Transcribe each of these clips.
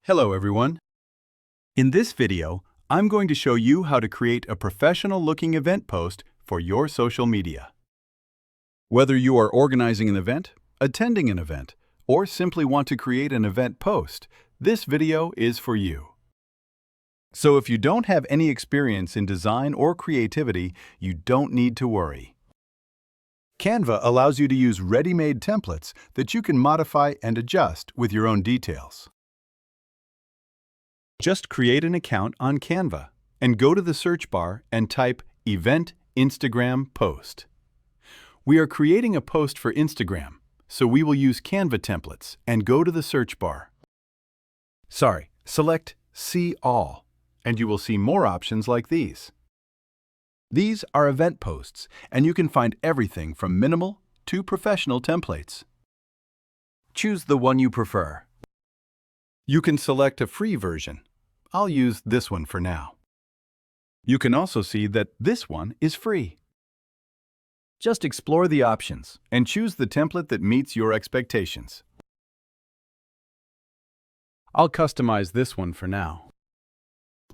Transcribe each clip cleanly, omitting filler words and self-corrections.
Hello everyone. In this video, I'm going to show you how to create a professional-looking event post for your social media. Whether you are organizing an event, attending an event, or simply want to create an event post, this video is for you. So if you don't have any experience in design or creativity, you don't need to worry. Canva allows you to use ready-made templates that you can modify and adjust with your own details. Just create an account on Canva and go to the search bar and type Event Instagram Post. We are creating a post for Instagram, so we will use Canva templates and go to the search bar. Select See All, and you will see more options like these. These are event posts, and you can find everything from minimal to professional templates. Choose the one you prefer. You can select a free version. I'll use this one for now. You can also see that this one is free. Just explore the options and choose the template that meets your expectations. I'll customize this one for now.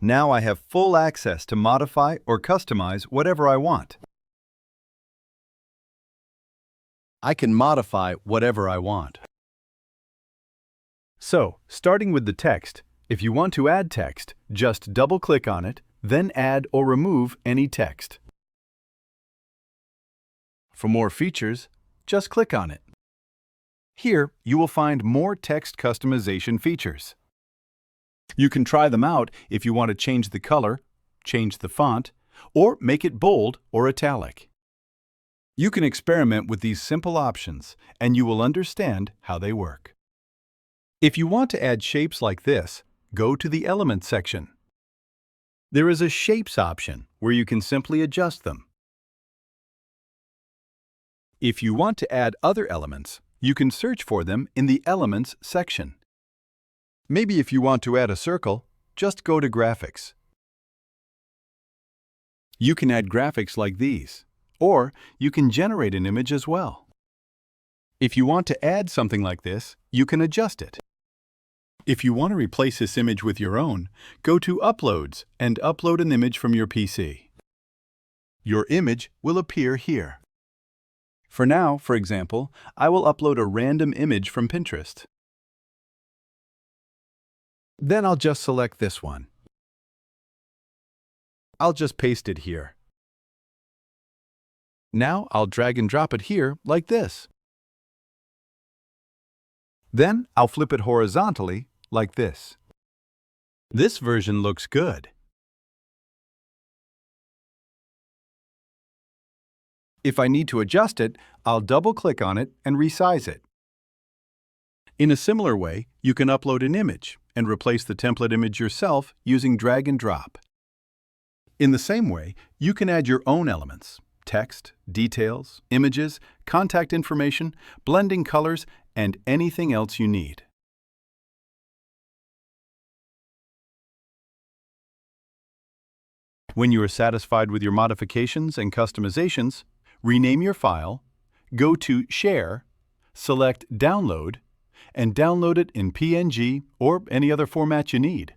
Now I have full access to modify or customize whatever I want. I can modify whatever I want. So, starting with the text, if you want to add text, just double-click on it, then add or remove any text. For more features, just click on it. Here, you will find more text customization features. You can try them out if you want to change the color, change the font, or make it bold or italic. You can experiment with these simple options, and you will understand how they work. If you want to add shapes like this, go to the Elements section. There is a Shapes option where you can simply adjust them. If you want to add other elements, you can search for them in the Elements section. Maybe if you want to add a circle, just go to Graphics. You can add graphics like these, or you can generate an image as well. If you want to add something like this, you can adjust it. If you want to replace this image with your own, go to Uploads and upload an image from your PC. Your image will appear here. For now, for example, I will upload a random image from Pinterest. Then I'll just select this one. I'll just paste it here. Now I'll drag and drop it here like this. Then I'll flip it horizontally like this. This version looks good. If I need to adjust it, I'll double-click on it and resize it. In a similar way, you can upload an image and replace the template image yourself using drag and drop. In the same way, you can add your own elements, text, details, images, contact information, blending colors, and anything else you need. When you are satisfied with your modifications and customizations, rename your file, go to Share, select Download, and download it in PNG or any other format you need.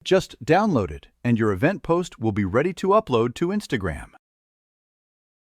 Just download it, and your event post will be ready to upload to Instagram.